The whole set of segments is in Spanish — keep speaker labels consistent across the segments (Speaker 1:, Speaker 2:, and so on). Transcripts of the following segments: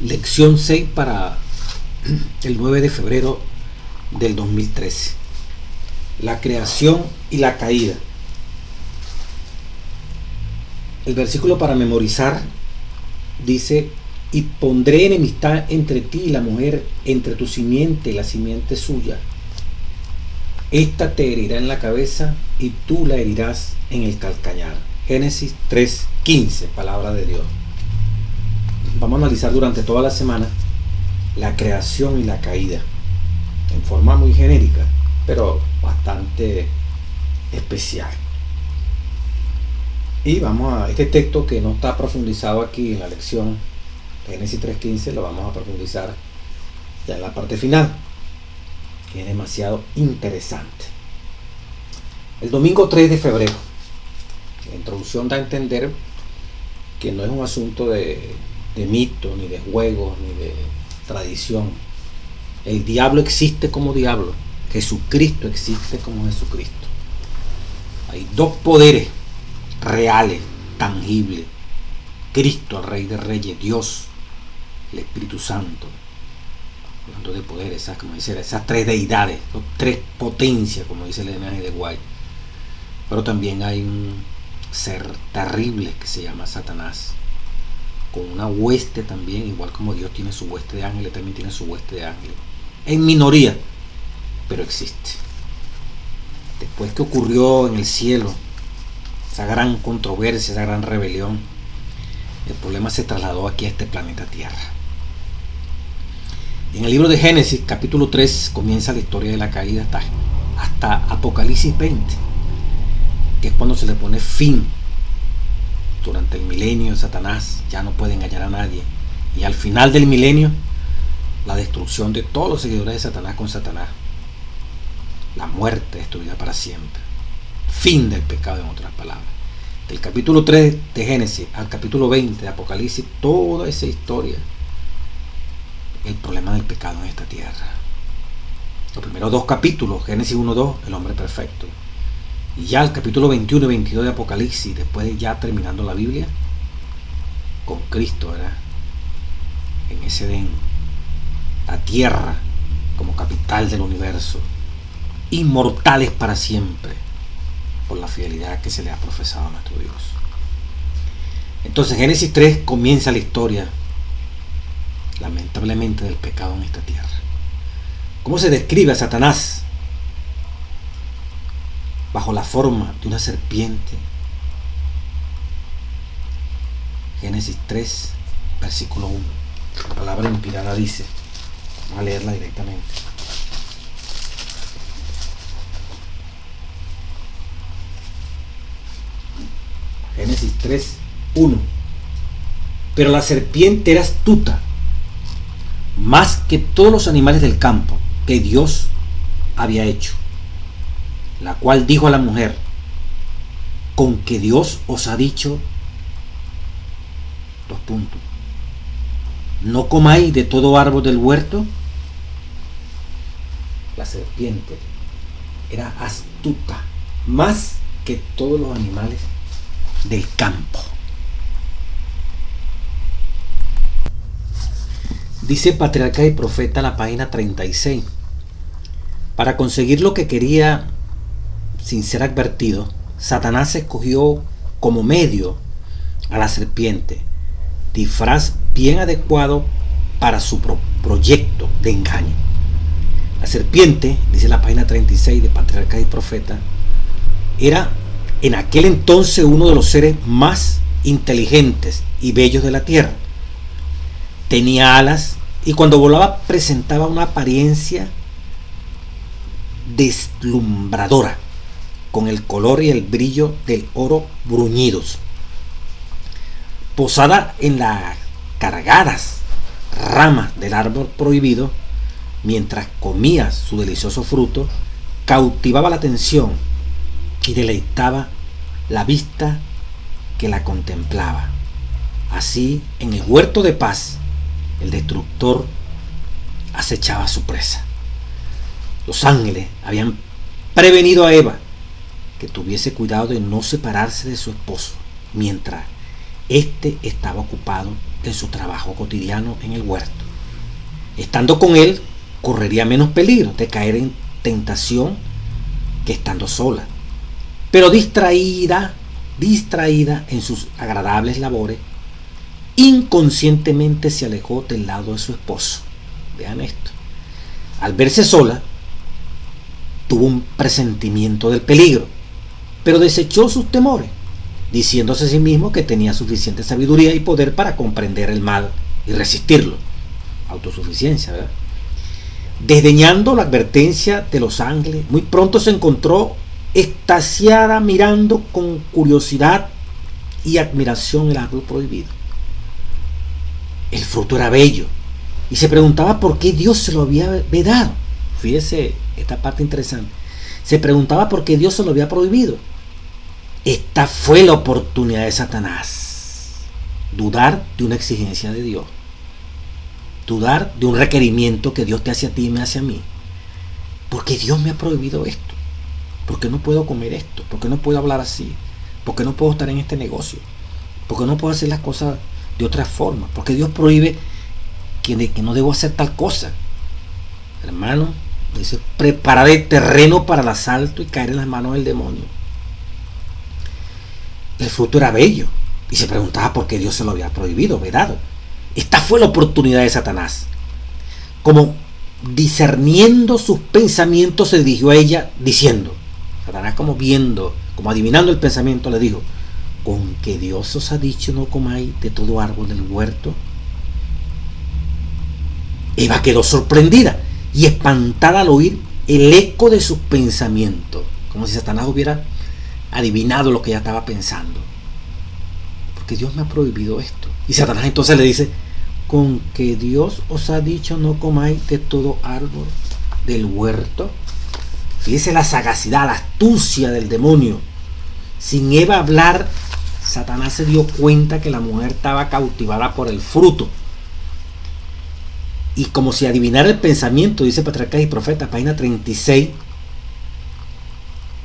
Speaker 1: Lección 6 para el 9 de febrero del 2013. La creación y la caída. El versículo para memorizar dice: y pondré enemistad entre ti y la mujer, entre tu simiente y la simiente suya. Esta te herirá en la cabeza y tú la herirás en el calcañar. Génesis 3:15, palabra de Dios. Vamos a analizar durante toda la semana la creación y la caída, en forma muy genérica, pero bastante especial. Y vamos a este texto que no está profundizado aquí en la lección de Génesis 3:15, lo vamos a profundizar ya en la parte final, que es demasiado interesante. El domingo 3 de febrero, la introducción da a entender que no es un asunto de mito, ni de juegos, ni de tradición. El diablo existe como diablo, Jesucristo existe como Jesucristo. Hay dos poderes reales, tangibles: Cristo, el Rey de Reyes, Dios, el Espíritu Santo. Hablando de poderes, como dice, esas tres deidades, esas tres potencias, como dice el Elena de White. Pero también hay un ser terrible que se llama Satanás, con una hueste también, igual como Dios tiene su hueste de ángeles, también tiene su hueste de ángeles, en minoría, pero existe. Después que ocurrió en el cielo esa gran controversia, esa gran rebelión, el problema se trasladó aquí a este planeta Tierra. En el libro de Génesis, capítulo 3, comienza la historia de la caída hasta Apocalipsis 20, que es cuando se le pone fin. Durante el milenio, Satanás ya no puede engañar a nadie. Y al final del milenio, la destrucción de todos los seguidores de Satanás con Satanás. La muerte destruida para siempre. Fin del pecado, en otras palabras. Del capítulo 3 de Génesis al capítulo 20 de Apocalipsis, toda esa historia. El problema del pecado en esta tierra. Los primeros dos capítulos, Génesis 1-2, el hombre perfecto. Y ya el capítulo 21 y 22 de Apocalipsis, después de ya terminando la Biblia, con Cristo, ¿verdad? En ese Edén, la tierra como capital del universo, inmortales para siempre, por la fidelidad que se le ha profesado a nuestro Dios. Entonces, Génesis 3 comienza la historia, lamentablemente, del pecado en esta tierra. ¿Cómo se describe a Satanás? Bajo la forma de una serpiente. Génesis 3, versículo 1. La palabra inspirada dice, vamos a leerla directamente. Génesis 3, 1. Pero la serpiente era astuta, más que todos los animales del campo que Dios había hecho, la cual dijo a la mujer: ¿con que Dios os ha dicho? ¿No comáis de todo árbol del huerto? La serpiente era astuta, más que todos los animales del campo. Dice Patriarca y Profeta, la página 36. Para conseguir lo que quería sin ser advertido, Satanás escogió como medio a la serpiente, disfraz bien adecuado para su proyecto de engaño. La serpiente, dice la página 36 de Patriarca y Profeta, era en aquel entonces uno de los seres más inteligentes y bellos de la tierra. Tenía alas y cuando volaba presentaba una apariencia deslumbradora, con el color y el brillo del oro bruñidos. Posada en las cargadas ramas del árbol prohibido, mientras comía su delicioso fruto, cautivaba la atención y deleitaba la vista que la contemplaba. Así, en el huerto de paz, el destructor acechaba a su presa. Los ángeles habían prevenido a Eva que tuviese cuidado de no separarse de su esposo mientras éste estaba ocupado en su trabajo cotidiano en el huerto. Estando con él, correría menos peligro de caer en tentación que estando sola. Pero distraída en sus agradables labores, inconscientemente se alejó del lado de su esposo. Vean esto. Al verse sola, tuvo un presentimiento del peligro, pero desechó sus temores, diciéndose a sí mismo que tenía suficiente sabiduría y poder para comprender el mal y resistirlo. Autosuficiencia, ¿verdad? Desdeñando la advertencia de los ángeles, muy pronto se encontró extasiada mirando con curiosidad y admiración el árbol prohibido. El fruto era bello y se preguntaba por qué Dios se lo había vedado. Fíjese esta parte interesante. Se preguntaba por qué Dios se lo había prohibido. Esta fue la oportunidad de Satanás. Dudar de una exigencia de Dios. Dudar de un requerimiento que Dios te hace a ti y me hace a mí. ¿Por qué Dios me ha prohibido esto? ¿Por qué no puedo comer esto? ¿Por qué no puedo hablar así? ¿Por qué no puedo estar en este negocio? ¿Por qué no puedo hacer las cosas de otra forma? ¿Por qué Dios prohíbe que no debo hacer tal cosa? Hermano, dice, preparar el terreno para el asalto y caer en las manos del demonio. El fruto era bello y se preguntaba por qué Dios se lo había prohibido, vedado. Esta fue la oportunidad de Satanás. Como discerniendo sus pensamientos, se dirigió a ella diciendo, Satanás como viendo, como adivinando el pensamiento, le dijo, ¿con que Dios os ha dicho no comáis de todo árbol del huerto? Eva quedó sorprendida y espantada al oír el eco de sus pensamientos, como si Satanás hubiera adivinado lo que ella estaba pensando. Porque Dios me ha prohibido esto. Y Satanás entonces le dice, con que Dios os ha dicho no comáis de todo árbol del huerto. Fíjese la sagacidad, la astucia del demonio. Sin Eva hablar, Satanás se dio cuenta que la mujer estaba cautivada por el fruto. Y como si adivinara el pensamiento, dice Patriarcas y Profetas, página 36,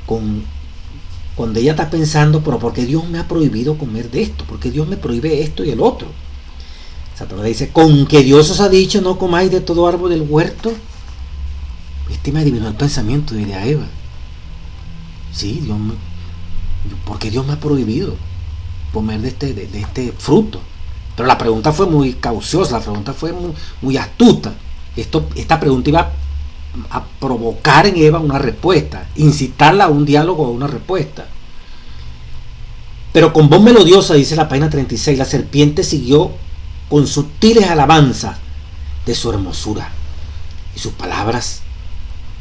Speaker 1: cuando ella está pensando, pero ¿por qué Dios me ha prohibido comer de esto? ¿Por qué Dios me prohíbe esto y el otro? Satanás dice, con que Dios os ha dicho no comáis de todo árbol del huerto. Este me adivinó el pensamiento, diría Eva. Sí, porque Dios me ha prohibido comer de este fruto. Pero la pregunta fue muy cauciosa, la pregunta fue muy astuta. Esta pregunta iba a provocar en Eva una respuesta, incitarla a un diálogo o a una respuesta. Pero con voz melodiosa, dice la página 36, la serpiente siguió con sutiles alabanzas de su hermosura. Y sus palabras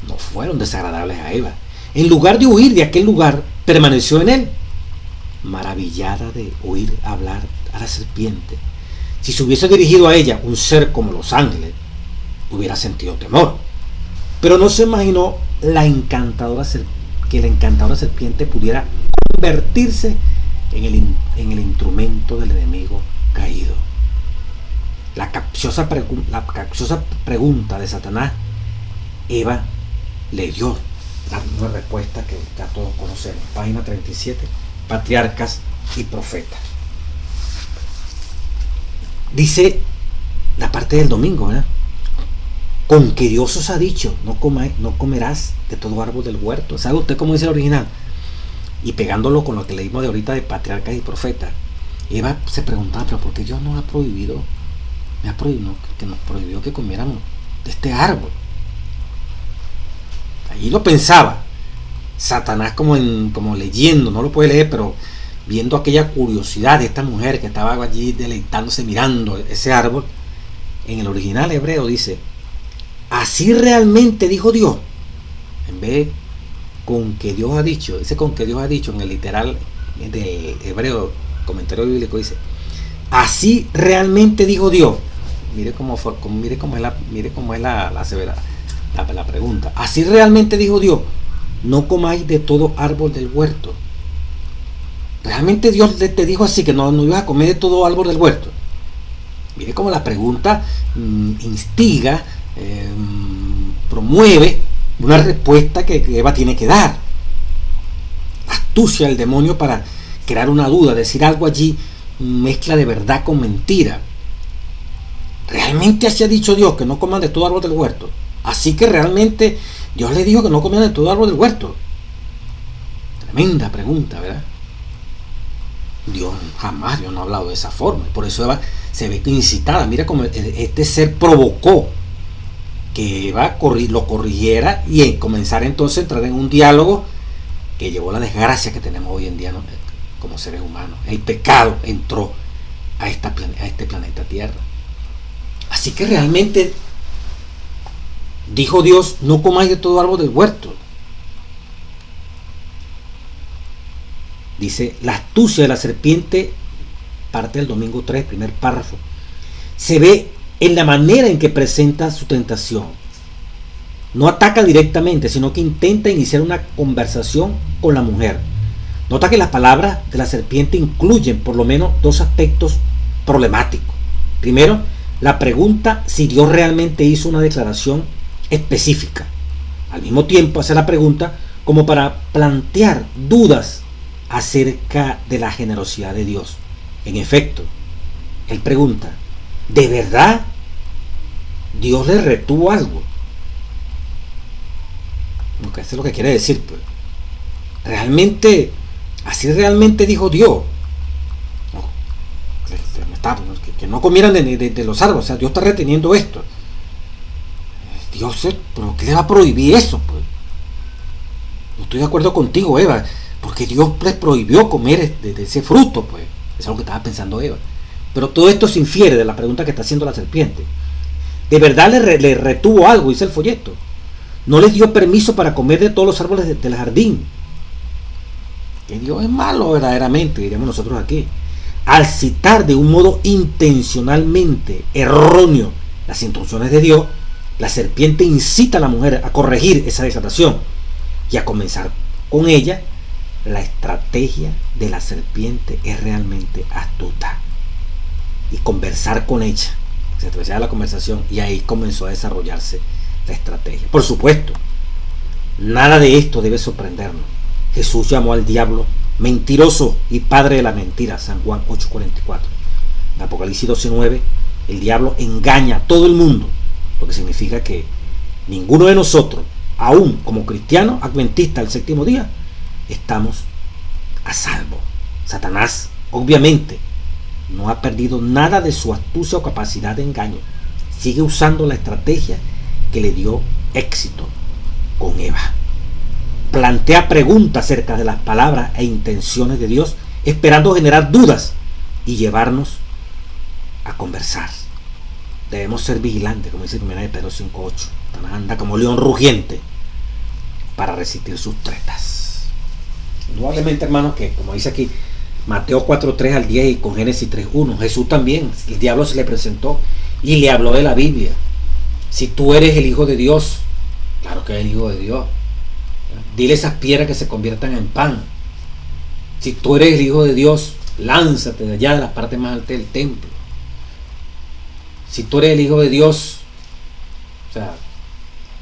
Speaker 1: no fueron desagradables a Eva. En lugar de huir de aquel lugar, permaneció en él, maravillada de oír hablar a la serpiente. Si se hubiese dirigido a ella un ser como los ángeles, hubiera sentido temor. Pero no se imaginó que la encantadora serpiente pudiera convertirse en el instrumento del enemigo caído. La capciosa pregunta de Satanás, Eva le dio la misma respuesta que ya todos conocemos. Página 37, Patriarcas y Profetas. Dice la parte del domingo, ¿verdad? Con que Dios os ha dicho, no comerás de todo árbol del huerto. ¿Sabe usted cómo dice el original? Y pegándolo con lo que leímos de ahorita de Patriarcas y Profetas, Eva se preguntaba, pero ¿por qué Dios nos ha prohibido? Que nos prohibió que comiéramos de este árbol. Allí lo pensaba. Satanás como leyendo, no lo puede leer, pero viendo aquella curiosidad de esta mujer que estaba allí deleitándose mirando ese árbol, en el original hebreo dice, así realmente dijo Dios, en vez de con que Dios ha dicho, ese con que Dios ha dicho en el literal del hebreo, comentario bíblico dice, así realmente dijo Dios. Mire cómo es la pregunta. Así realmente dijo Dios, no comáis de todo árbol del huerto. Realmente Dios te dijo así, que no ibas a comer de todo árbol del huerto. Mire cómo la pregunta instiga, promueve una respuesta que Eva tiene que dar. Astucia del demonio para crear una duda, decir algo allí, mezcla de verdad con mentira. ¿Realmente así ha dicho Dios que no coman de todo árbol del huerto? Así que realmente Dios le dijo que no comieran de todo árbol del huerto. Tremenda pregunta, ¿verdad? Dios no ha hablado de esa forma. Por eso Eva se ve incitada. Mira cómo este ser provocó que Eva lo corrigiera y comenzara entonces a entrar en un diálogo que llevó a la desgracia que tenemos hoy en día, ¿no? Como seres humanos. El pecado entró a este planeta Tierra. Así que realmente dijo Dios: no comáis de todo árbol del huerto. Dice: la astucia de la serpiente, parte del domingo 3, primer párrafo, se ve en la manera en que presenta su tentación. No ataca directamente, sino que intenta iniciar una conversación con la mujer. Nota que las palabras de la serpiente incluyen por lo menos dos aspectos problemáticos. Primero, la pregunta si Dios realmente hizo una declaración específica. Al mismo tiempo hace la pregunta como para plantear dudas acerca de la generosidad de Dios. En efecto, él pregunta: ¿de verdad Dios le retuvo algo? Eso es lo que quiere decir, pues. Realmente, así realmente dijo Dios. Que no comieran de los árboles. O sea, Dios está reteniendo esto. Dios, ¿pero qué le va a prohibir eso, pues? No estoy de acuerdo contigo, Eva, porque Dios les prohibió comer de ese fruto, pues. Eso es lo que estaba pensando Eva. Pero todo esto se infiere de la pregunta que está haciendo la serpiente. ¿De verdad le retuvo algo? Dice el folleto. No les dio permiso para comer de todos los árboles del jardín. Que Dios es malo verdaderamente, diríamos nosotros aquí. Al citar de un modo intencionalmente erróneo las instrucciones de Dios, la serpiente incita a la mujer a corregir esa desatación y a comenzar con ella. La estrategia de la serpiente es realmente astuta. Y conversar con ella. Se atravesaba la conversación y ahí comenzó a desarrollarse la estrategia. Por supuesto, nada de esto debe sorprendernos. Jesús llamó al diablo mentiroso y padre de la mentira, San Juan 8:44. En Apocalipsis 12:9, el diablo engaña a todo el mundo, lo que significa que ninguno de nosotros, aún como cristianos adventistas del séptimo día, estamos a salvo. Satanás, obviamente, no ha perdido nada de su astucia o capacidad de engaño. Sigue usando la estrategia que le dio éxito con Eva. Plantea preguntas acerca de las palabras e intenciones de Dios, esperando generar dudas y llevarnos a conversar. Debemos ser vigilantes, como dice 1 Pedro 5:8. Anda como león rugiente para resistir sus tretas. Indudablemente, hermanos, que como dice aquí Mateo 4:3 al 10 y con Génesis 3:1, Jesús también, el diablo se le presentó y le habló de la Biblia. Si tú eres el Hijo de Dios, claro que es el Hijo de Dios, dile a esas piedras que se conviertan en pan. Si tú eres el Hijo de Dios, lánzate de allá de la parte más alta del templo. Si tú eres el Hijo de Dios, o sea,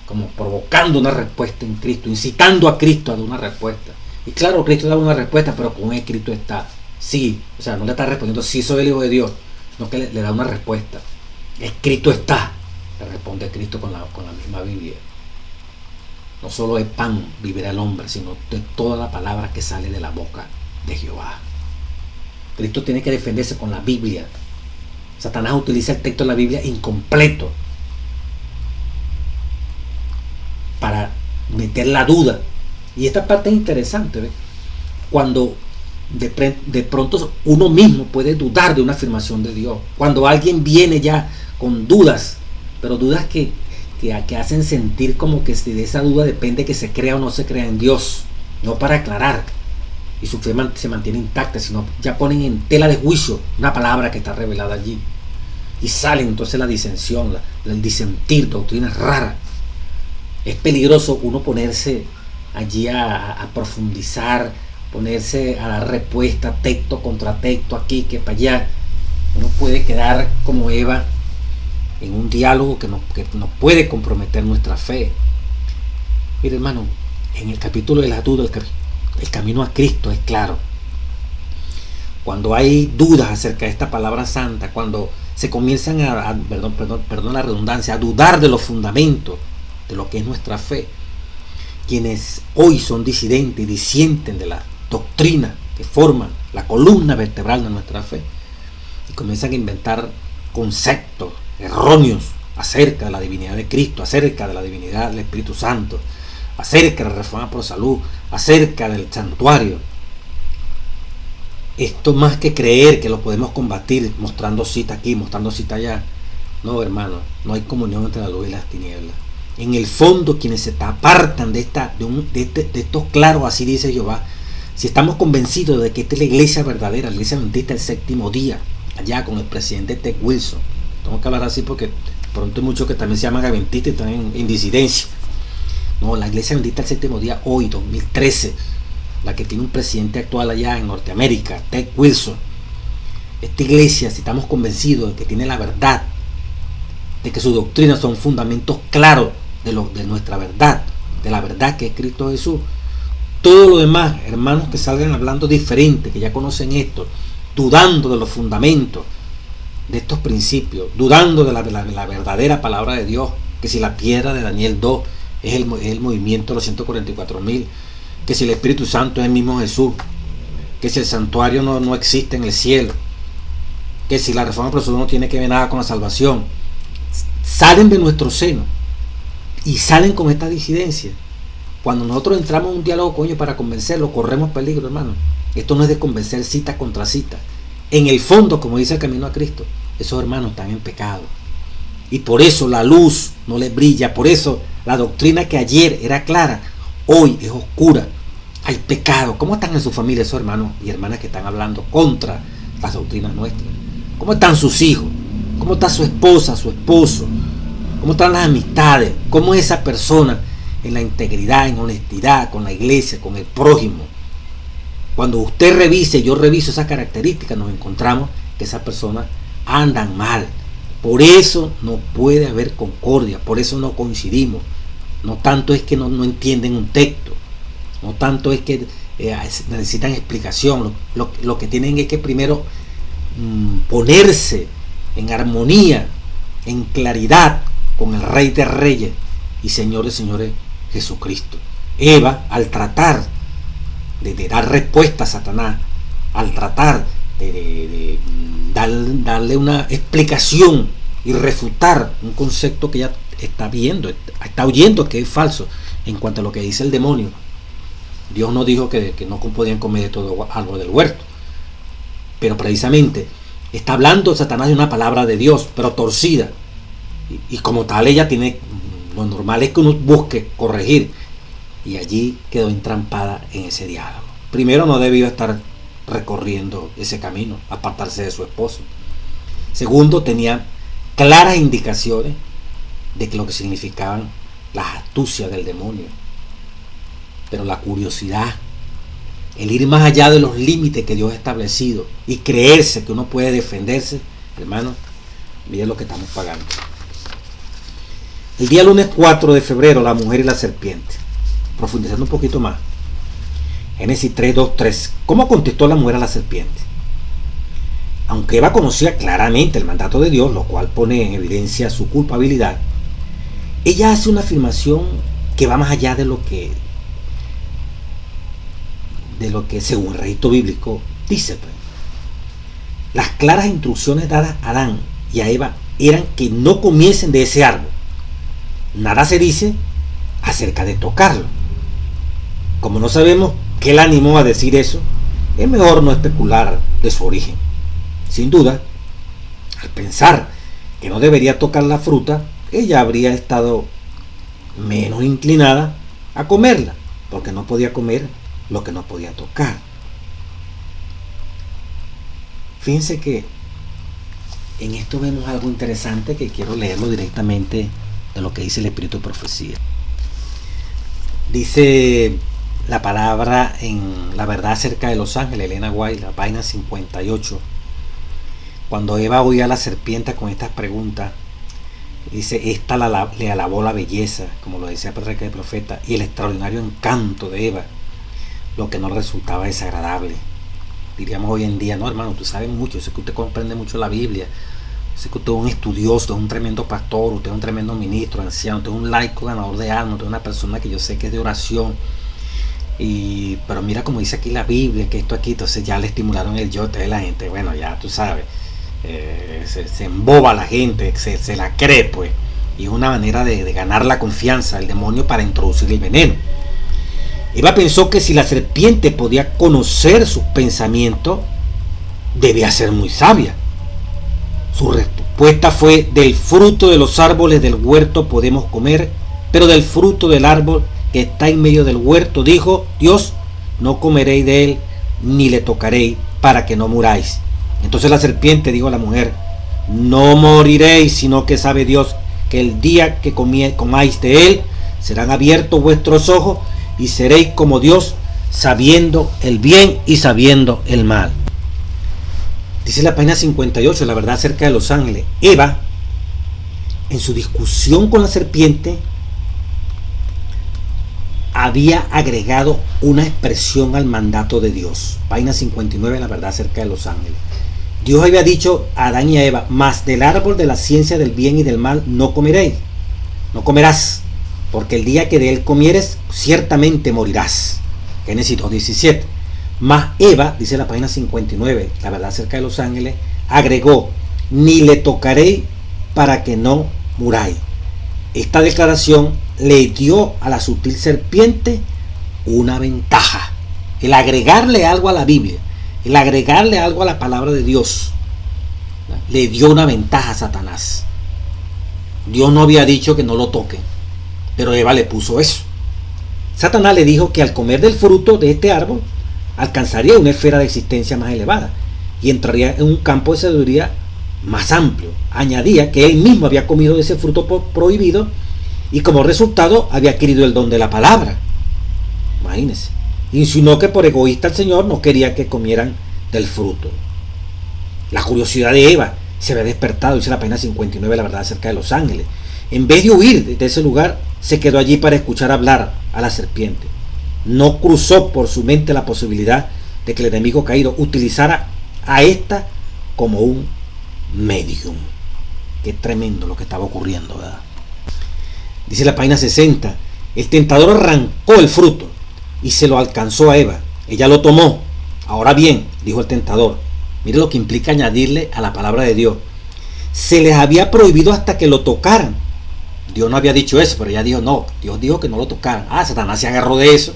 Speaker 1: como provocando una respuesta en Cristo, incitando a Cristo a dar una respuesta. Y claro, Cristo da una respuesta, pero con escrito está. Sí, o sea, no le está respondiendo sí soy el Hijo de Dios, sino que le da una respuesta. Escrito está, le responde Cristo con la misma Biblia. No solo de pan vivirá el hombre, sino de toda la palabra que sale de la boca de Jehová. Cristo tiene que defenderse con la Biblia. Satanás utiliza el texto de la Biblia incompleto para meter la duda. Y esta parte es interesante, ¿ves? Cuando de pronto uno mismo puede dudar de una afirmación de Dios. Cuando alguien viene ya con dudas, pero dudas que hacen sentir como que si de esa duda depende que se crea o no se crea en Dios, no para aclarar y su fe se mantiene intacta, sino ya ponen en tela de juicio una palabra que está revelada allí y sale entonces la disensión, el disentir, doctrinas raras. Es peligroso uno ponerse allí a profundizar, ponerse a dar respuesta texto contra texto, aquí que para allá. Uno puede quedar como Eva en un diálogo que nos puede comprometer nuestra fe. Mire, hermano, en el capítulo de la duda, el camino a Cristo es claro. Cuando hay dudas acerca de esta palabra santa, cuando se comienzan perdón la redundancia, a dudar de los fundamentos de lo que es nuestra fe. Quienes hoy son disidentes y disienten de la doctrina que forman la columna vertebral de nuestra fe y comienzan a inventar conceptos erróneos acerca de la divinidad de Cristo, acerca de la divinidad del Espíritu Santo, acerca de la reforma por salud, acerca del santuario. Esto más que creer que lo podemos combatir mostrando cita aquí, mostrando cita allá. No, hermano, no hay comunión entre la luz y las tinieblas. En el fondo, quienes se apartan de estos claros, así dice Jehová, si estamos convencidos de que esta es la iglesia verdadera, la iglesia adventista del séptimo día, allá con el presidente Ted Wilson, tengo que hablar así porque pronto hay muchos que también se llaman adventistas y están en disidencia. No, la iglesia adventista del séptimo día, hoy, 2013, la que tiene un presidente actual allá en Norteamérica, Ted Wilson. Esta iglesia, si estamos convencidos de que tiene la verdad, de que sus doctrinas son fundamentos claros de nuestra verdad, de la verdad que es Cristo Jesús, todo lo demás, hermanos que salgan hablando diferente, que ya conocen esto, dudando de los fundamentos de estos principios, dudando de la verdadera palabra de Dios, que si la piedra de Daniel 2 es el movimiento de los 144,000, que si el Espíritu Santo es el mismo Jesús, que si el santuario no existe en el cielo, que si la reforma procesal no tiene que ver nada con la salvación, salen de nuestro seno y salen con esta disidencia. Cuando nosotros entramos en un diálogo con ellos para convencerlos, corremos peligro, hermano. Esto no es de convencer cita contra cita. En el fondo, como dice el camino a Cristo, esos hermanos están en pecado. Y por eso la luz no les brilla. Por eso la doctrina que ayer era clara, hoy es oscura. Hay pecado. ¿Cómo están en su familia esos hermanos y hermanas que están hablando contra las doctrinas nuestras? ¿Cómo están sus hijos? ¿Cómo está su esposa, su esposo? ¿Cómo están las amistades? ¿Cómo es esa persona en la integridad, en honestidad, con la iglesia, con el prójimo? Cuando usted revise, yo reviso esas características, nos encontramos que esas personas andan mal. Por eso no puede haber concordia, por eso no coincidimos. No tanto es que no entienden un texto, no tanto es que necesitan explicación. Lo que tienen es que primero ponerse en armonía, en claridad con el Rey de Reyes y Señor de Señores, Jesucristo. Eva, al tratar de dar respuesta a Satanás, al tratar de darle una explicación y refutar un concepto que ella está viendo, está oyendo que es falso en cuanto a lo que dice el demonio. Dios no dijo que no podían comer de todo árbol del huerto, pero precisamente está hablando Satanás de una palabra de Dios, pero torcida, y como tal ella tiene, lo normal es que uno busque corregir, y allí quedó entrampada en ese diálogo. Primero, no debió estar recorriendo ese camino, apartarse de su esposo. Segundo, tenía claras indicaciones de que lo que significaban las astucias del demonio, pero la curiosidad, el ir más allá de los límites que Dios ha establecido y creerse que uno puede defenderse, hermano, miren lo que estamos pagando. El día lunes 4 de febrero, la mujer y la serpiente. Profundizando un poquito más. Génesis 3, 2, 3. ¿Cómo contestó la mujer a la serpiente? Aunque Eva conocía claramente el mandato de Dios, lo cual pone en evidencia su culpabilidad, ella hace una afirmación que va más allá de lo que según el registro bíblico dice. Las claras instrucciones dadas a Adán y a Eva eran que no comiesen de ese árbol. Nada se dice acerca de tocarlo. Como no sabemos qué la animó a decir eso, es mejor no especular de su origen. Sin duda, al pensar que no debería tocar la fruta, ella habría estado menos inclinada a comerla, porque no podía comer lo que no podía tocar. Fíjense que en esto vemos algo interesante que quiero leerlo directamente de lo que dice el Espíritu de Profecía. Dice la palabra en La verdad acerca de los ángeles, Elena White, la página 58. Cuando Eva oía a la serpiente con estas preguntas, dice, esta le alabó la belleza, como lo decía el profeta, y el extraordinario encanto de Eva, lo que no resultaba desagradable. Diríamos hoy en día, no hermano, tú sabes mucho, yo sé que usted comprende mucho la Biblia, Sé que usted es un estudioso, usted es un tremendo pastor, usted es un tremendo ministro, anciano, usted es un laico ganador de almas, usted es una persona que yo sé que es de oración. Pero mira como dice aquí la Biblia, que esto aquí, entonces ya le estimularon el yo, entonces la gente, bueno, ya tú sabes, se emboba la gente, se la cree, pues. Y es una manera de ganar la confianza del demonio para introducir el veneno. Eva pensó que si la serpiente podía conocer sus pensamientos, debía ser muy sabia. Su respuesta fue: del fruto de los árboles del huerto podemos comer, pero del fruto del árbol que está en medio del huerto, dijo Dios, no comeréis de él, ni le tocaréis, para que no muráis. Entonces la serpiente dijo a la mujer: no moriréis, sino que sabe Dios que el día que comáis de él, serán abiertos vuestros ojos, y seréis como Dios, sabiendo el bien y sabiendo el mal. Dice la página 58, la verdad acerca de los ángeles. Eva, en su discusión con la serpiente, había agregado una expresión al mandato de Dios. Página 59, la verdad acerca de los ángeles. Dios había dicho a Adán y a Eva: mas del árbol de la ciencia del bien y del mal no comeréis, no comerás, porque el día que de él comieres, ciertamente morirás. Génesis 2:17. Mas Eva, dice la página 59, la verdad acerca de los ángeles, agregó: ni le tocaréis, para que no muráis. Esta declaración le dio a la sutil serpiente una ventaja. El agregarle algo a la Biblia, el agregarle algo a la palabra de Dios, le dio una ventaja a Satanás. Dios no había dicho que no lo toquen, pero Eva le puso eso. Satanás le dijo que al comer del fruto de este árbol alcanzaría una esfera de existencia más elevada y entraría en un campo de sabiduría más amplio. Añadía que él mismo había comido de ese fruto prohibido y como resultado había adquirido el don de la palabra. Imagínense. Insinuó que por egoísta el Señor no quería que comieran del fruto. La curiosidad de Eva se había despertado, dice la página 59, la verdad acerca de los ángeles. En vez de huir de ese lugar, se quedó allí para escuchar hablar a la serpiente. No cruzó por su mente la posibilidad de que el enemigo caído utilizara a esta como un medium. Qué tremendo lo que estaba ocurriendo, ¿verdad? Dice la página 60, el tentador arrancó el fruto y se lo alcanzó a Eva. Ella lo tomó. Ahora bien, dijo el tentador, mire lo que implica añadirle a la palabra de Dios. Se les había prohibido hasta que lo tocaran. Dios no había dicho eso, pero ella dijo no. Dios dijo que no lo tocaran. Satanás se agarró de eso.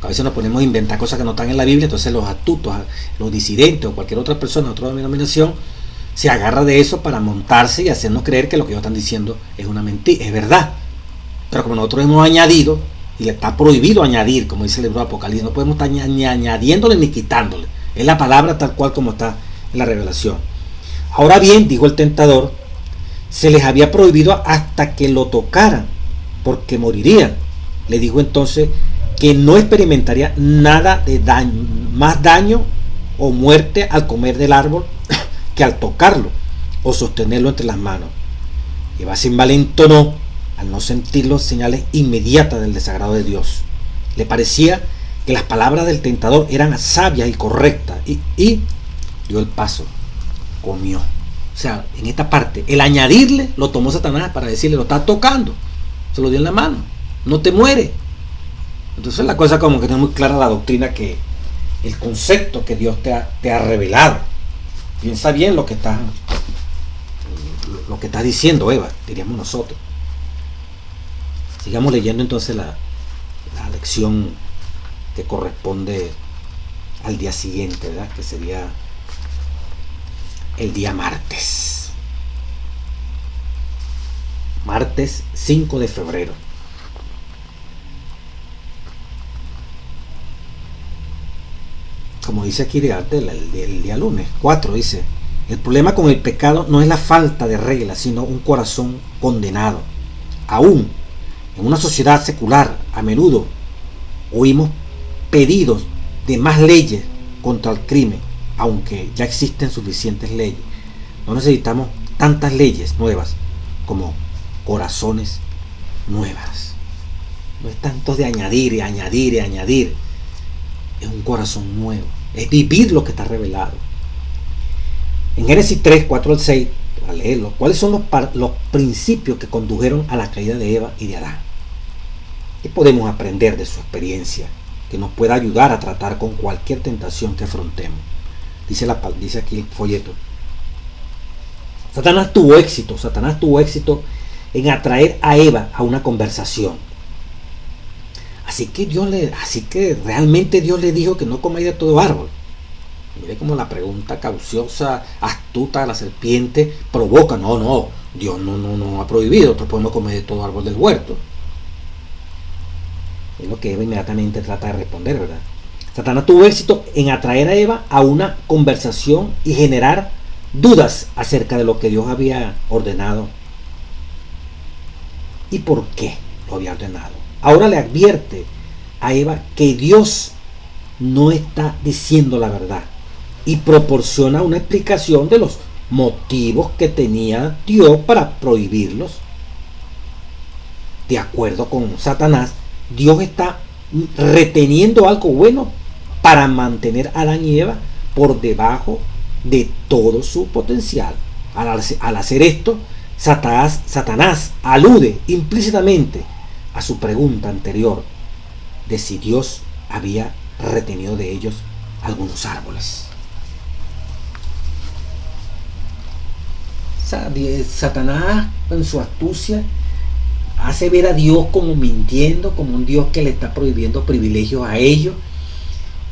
Speaker 1: A veces nos ponemos a inventar cosas que no están en la Biblia, entonces los astutos, los disidentes o cualquier otra persona de otra denominación se agarra de eso para montarse y hacernos creer que lo que ellos están diciendo es una mentira, es verdad. Pero como nosotros hemos añadido, y le está prohibido añadir, como dice el libro de Apocalipsis, no podemos estar ni añadiéndole ni quitándole. Es la palabra tal cual como está en la revelación. Ahora bien, dijo el tentador, se les había prohibido hasta que lo tocaran, porque morirían. Le dijo entonces que no experimentaría nada de daño, más daño o muerte al comer del árbol que al tocarlo o sostenerlo entre las manos. Eva se envalentonó al no sentir las señales inmediatas del desagrado de Dios. Le parecía que las palabras del tentador eran sabias y correctas y dio el paso, comió. O sea, en esta parte, el añadirle lo tomó Satanás para decirle, lo está tocando, se lo dio en la mano, no te muere. Entonces la cosa como que no es muy clara la doctrina, que el concepto que Dios te ha revelado. Piensa bien lo que estás diciendo, Eva, diríamos nosotros. Sigamos leyendo entonces la lección que corresponde al día siguiente, ¿verdad? Que sería el día martes. Martes 5 de febrero. Como dice aquí el día lunes 4, dice: el problema con el pecado no es la falta de reglas, sino un corazón condenado. Aún en una sociedad secular, a menudo oímos pedidos de más leyes contra el crimen, aunque ya existen suficientes leyes. No necesitamos tantas leyes nuevas como corazones nuevas. No es tanto de añadir y añadir y añadir. Es un corazón nuevo. Es vivir lo que está revelado. En Génesis 3, 4 al 6, a leerlo. ¿Cuáles son los principios que condujeron a la caída de Eva y de Adán? ¿Qué podemos aprender de su experiencia que nos pueda ayudar a tratar con cualquier tentación que afrontemos? Dice aquí el folleto. Satanás tuvo éxito en atraer a Eva a una conversación. Así que realmente Dios le dijo que no comáis de todo árbol. Mire cómo la pregunta cauciosa, astuta de la serpiente provoca. No, Dios no ha prohibido, nosotros podemos comer de todo árbol del huerto. Es lo que Eva inmediatamente trata de responder, ¿verdad? Satanás tuvo éxito en atraer a Eva a una conversación y generar dudas acerca de lo que Dios había ordenado y por qué lo había ordenado. Ahora le advierte a Eva que Dios no está diciendo la verdad y proporciona una explicación de los motivos que tenía Dios para prohibirlos. De acuerdo con Satanás, Dios está reteniendo algo bueno para mantener a Adán y Eva por debajo de todo su potencial. Al hacer esto, Satanás alude implícitamente a su pregunta anterior de si Dios había retenido de ellos algunos árboles. Satanás, en su astucia, hace ver a Dios como mintiendo, como un Dios que le está prohibiendo privilegios a ellos,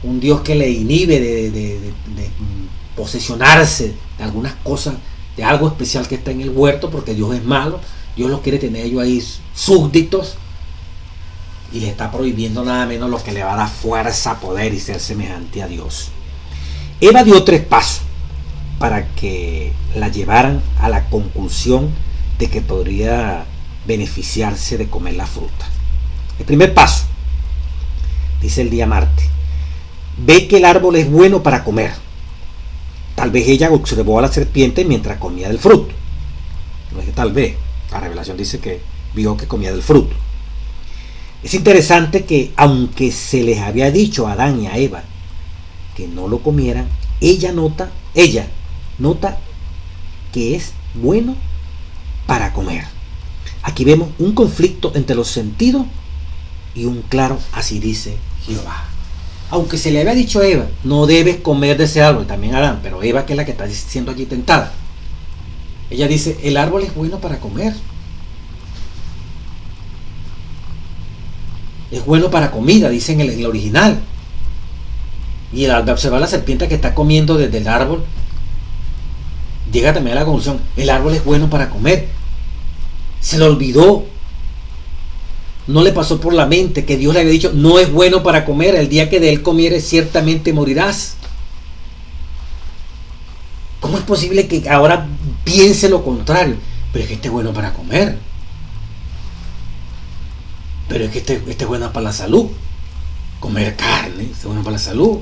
Speaker 1: un Dios que le inhibe de posesionarse de algunas cosas, de algo especial que está en el huerto, porque Dios es malo. Dios los quiere tener ellos ahí súbditos y le está prohibiendo nada menos lo que le va a dar fuerza, poder y ser semejante a Dios. Eva dio 3 pasos para que la llevaran a la conclusión de que podría beneficiarse de comer la fruta. El primer paso, dice el día martes: ve que el árbol es bueno para comer. Tal vez ella observó a la serpiente mientras comía del fruto. No es que tal vez, la revelación dice que vio que comía del fruto. Es interesante que aunque se les había dicho a Adán y a Eva que no lo comieran, ella nota que es bueno para comer. Aquí vemos un conflicto entre los sentidos y un claro así dice Jehová. Aunque se le había dicho a Eva, no debes comer de ese árbol, también a Adán, pero Eva, que es la que está siendo allí tentada, ella dice, el árbol es bueno para comer. Es bueno para comida, dice en el original. Y al observar la serpiente que está comiendo desde el árbol, llega también a la conclusión, el árbol es bueno para comer. Se le olvidó, no le pasó por la mente que Dios le había dicho, no es bueno para comer, el día que de él comieres ciertamente morirás. ¿Cómo es posible que ahora piense lo contrario? Pero es que este es bueno para comer. Pero es que este es bueno para la salud. Comer carne, este es bueno para la salud.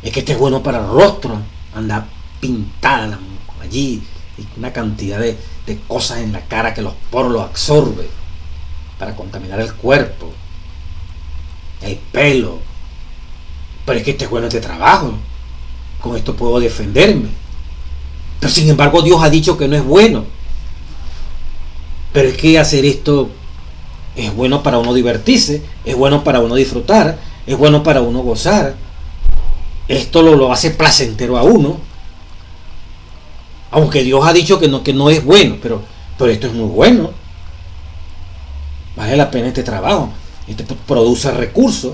Speaker 1: Es que este es bueno para el rostro. Anda pintada allí, una cantidad de cosas en la cara que los poros los absorbe para contaminar el cuerpo, el pelo. Pero es que este es bueno este trabajo. Con esto puedo defenderme. Pero sin embargo Dios ha dicho que no es bueno. Pero es que hacer esto es bueno para uno divertirse, es bueno para uno disfrutar, es bueno para uno gozar. Esto lo hace placentero a uno. Aunque Dios ha dicho que no es bueno, pero esto es muy bueno. Vale la pena este trabajo. Este produce recursos.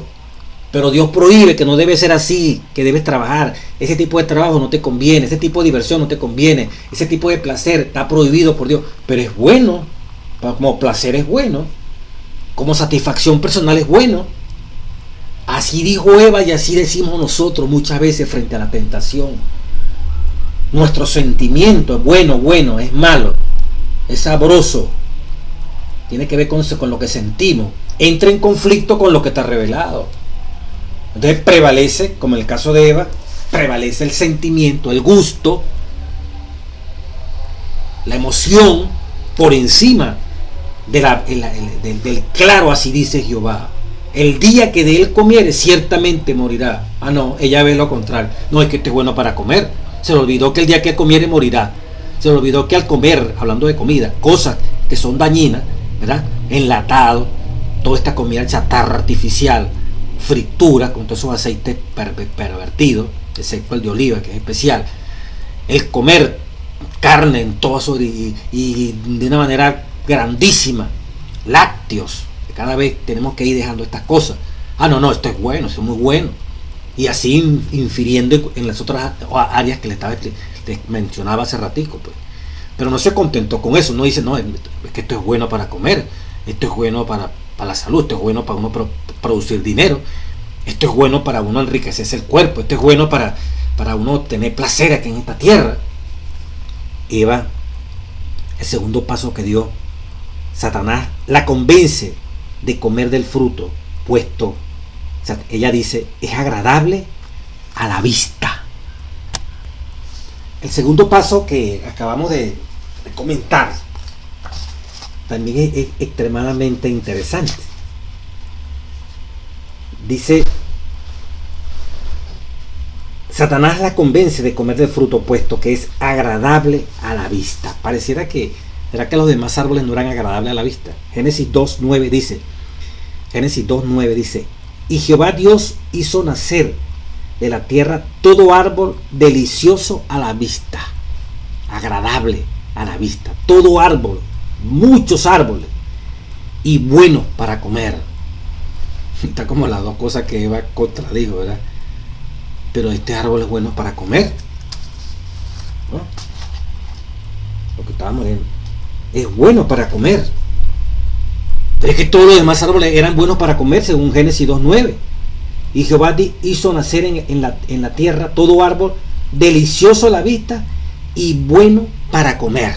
Speaker 1: Pero Dios prohíbe que no debe ser así, que debes trabajar. Ese tipo de trabajo no te conviene, ese tipo de diversión no te conviene, ese tipo de placer está prohibido por Dios. Pero es bueno, como placer es bueno, como satisfacción personal es bueno. Así dijo Eva y así decimos nosotros muchas veces frente a la tentación. Nuestro sentimiento es bueno, es malo, es sabroso. Tiene que ver con lo que sentimos. Entra en conflicto con lo que está revelado. Entonces prevalece, como en el caso de Eva, prevalece el sentimiento, el gusto, la emoción por encima del claro así dice Jehová. El día que de él comiere ciertamente morirá. No, ella ve lo contrario. No, es que este es bueno para comer. Se le olvidó que el día que comiere morirá. Se le olvidó que al comer, hablando de comida, cosas que son dañinas, ¿verdad? Enlatado, toda esta comida chatarra artificial, fritura con todos esos aceites pervertidos, excepto el de oliva, que es especial. El comer carne en todo eso y de una manera grandísima, lácteos, que cada vez tenemos que ir dejando estas cosas. No, esto es bueno, esto es muy bueno. Y así infiriendo en las otras áreas que les mencionaba hace ratico, pues. Pero no se contentó con eso, no dice, no, es que esto es bueno para comer, esto es bueno para la salud, esto es bueno para uno producir dinero, esto es bueno para uno enriquecerse el cuerpo, esto es bueno para uno tener placer aquí en esta tierra. Eva, el segundo paso que dio, Satanás la convence de comer del fruto, puesto, o sea, ella dice, es agradable a la vista. El segundo paso que acabamos de comentar también es extremadamente interesante. Dice, Satanás la convence de comer del fruto puesto que es agradable a la vista. Pareciera que, ¿será que los demás árboles no eran agradables a la vista? Génesis 2.9 dice, y Jehová Dios hizo nacer de la tierra todo árbol delicioso a la vista, agradable a la vista, todo árbol, muchos árboles, y bueno para comer. Está como las dos cosas que Eva contradijo, ¿verdad? Pero este árbol es bueno para comer, ¿no? Lo que estábamos viendo es bueno para comer. Pero es que todos los demás árboles eran buenos para comer, según Génesis 2.9. Y Jehová hizo nacer en la tierra todo árbol delicioso a la vista y bueno para comer.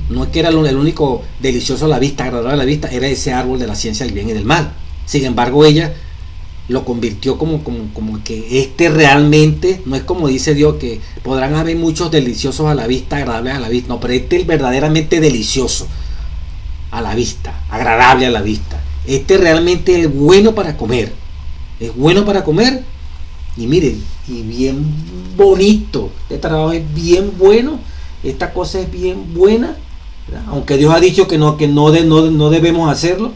Speaker 1: No es que era el único delicioso a la vista, agradable a la vista, era ese árbol de la ciencia del bien y del mal. Sin embargo, ella lo convirtió como que realmente, no es como dice Dios, que podrán haber muchos deliciosos a la vista, agradables a la vista. No, pero este es verdaderamente delicioso a la vista, agradable a la vista. Este realmente es bueno para comer. Es bueno para comer. Y miren, y bien bonito. Este trabajo es bien bueno. Esta cosa es bien buena, ¿verdad? Aunque Dios ha dicho que no debemos hacerlo.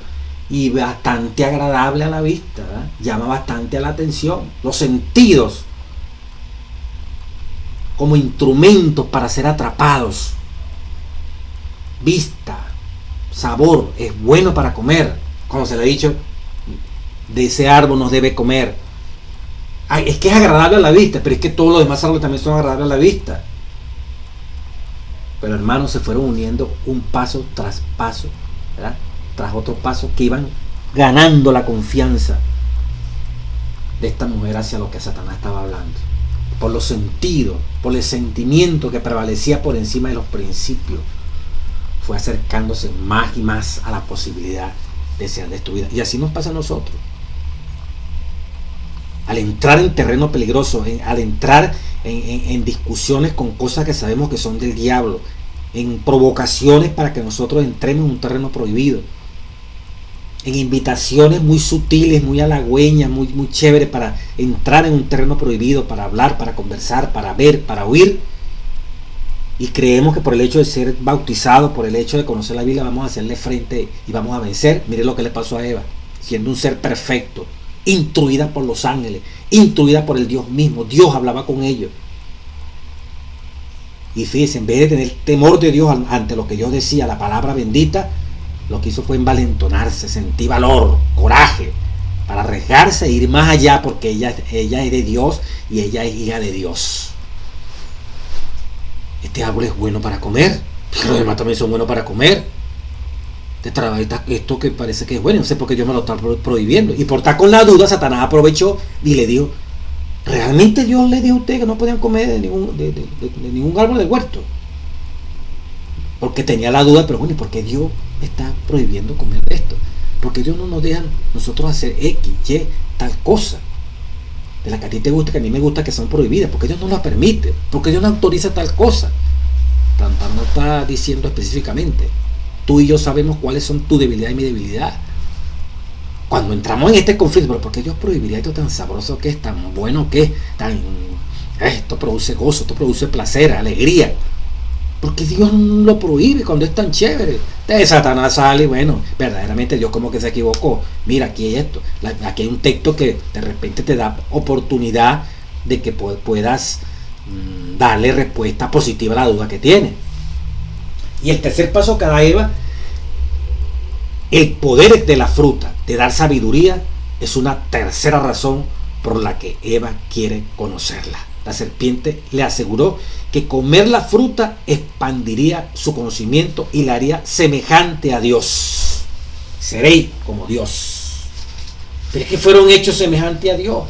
Speaker 1: Y bastante agradable a la vista, ¿verdad? Llama bastante a la atención. Los sentidos como instrumentos para ser atrapados. Vista, sabor, es bueno para comer. Como se le ha dicho, de ese árbol nos debe comer. Es que es agradable a la vista, pero es que todos los demás árboles también son agradables a la vista. Pero hermanos, se fueron uniendo un paso tras paso, ¿verdad? Tras otro paso, que iban ganando la confianza de esta mujer hacia lo que Satanás estaba hablando. Por los sentidos, por el sentimiento que prevalecía por encima de los principios, fue acercándose más y más a la posibilidad de ser destruida. Y así nos pasa a nosotros. Al entrar en terreno peligroso, al entrar en discusiones con cosas que sabemos que son del diablo, en provocaciones para que nosotros entremos en un terreno prohibido, en invitaciones muy sutiles, muy halagüeñas, muy chéveres para entrar en un terreno prohibido, para hablar, para conversar, para ver, para oír. Y creemos que por el hecho de ser bautizados, por el hecho de conocer la Biblia, vamos a hacerle frente y vamos a vencer. Mire lo que le pasó a Eva, siendo un ser perfecto, instruida por los ángeles, instruida por el Dios mismo. Dios hablaba con ellos. Y fíjense, en vez de tener temor de Dios ante lo que Dios decía, la palabra bendita, lo que hizo fue envalentonarse, sentir valor, coraje, para arriesgarse e ir más allá, porque ella es de Dios y ella es hija de Dios. Este árbol es bueno para comer, los demás también son buenos para comer. Esto que parece que es bueno, no sé por qué Dios me lo está prohibiendo. Y por estar con la duda, Satanás aprovechó y le dijo, ¿realmente Dios le dijo a usted que no podían comer de ningún árbol del huerto? Porque tenía la duda, pero bueno, ¿y por qué Dios está prohibiendo comer de esto? Porque Dios no nos deja nosotros hacer X, Y, tal cosa de la que a ti te gusta, que a mí me gusta, que son prohibidas, porque Dios no las permite, porque Dios no autoriza tal cosa. No está diciendo específicamente. Tú y yo sabemos cuáles son tu debilidad y mi debilidad. Cuando entramos en este conflicto, pero ¿por qué Dios prohibiría esto tan sabroso que es, tan bueno que es, tan Esto produce gozo, esto produce placer, alegría. Porque Dios lo prohíbe cuando es tan chévere. De Satanás sale y bueno, verdaderamente Dios como que se equivocó. Mira, aquí hay esto. Aquí hay un texto que de repente te da oportunidad de que puedas darle respuesta positiva a la duda que tiene. Y el tercer paso que da Eva, el poder de la fruta, de dar sabiduría, es una tercera razón por la que Eva quiere conocerla. La serpiente le aseguró que comer la fruta expandiría su conocimiento y la haría semejante a Dios. Seréis como Dios. Pero es que fueron hechos semejantes a Dios.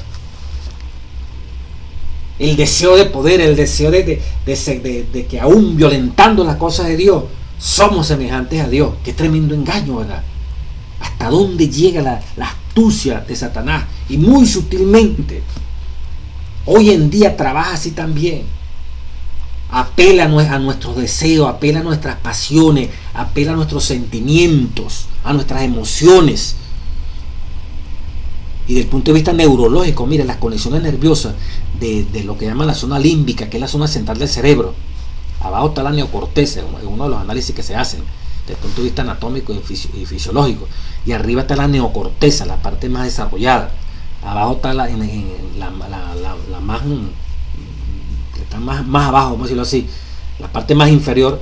Speaker 1: El deseo de poder, el deseo de que aún violentando las cosas de Dios, somos semejantes a Dios. Qué tremendo engaño, ¿verdad? Hasta dónde llega la astucia de Satanás. Y muy sutilmente, hoy en día trabaja así también. Apela a nuestros deseos, apela a nuestras pasiones, apela a nuestros sentimientos, a nuestras emociones. Y desde el punto de vista neurológico, mira, las conexiones nerviosas de lo que llaman la zona límbica, que es la zona central del cerebro. Abajo está la neocorteza, en uno de los análisis que se hacen desde el punto de vista anatómico y fisiológico. Y arriba está la neocorteza, la parte más desarrollada. Abajo está la más, está más abajo, vamos a decirlo así. La parte más inferior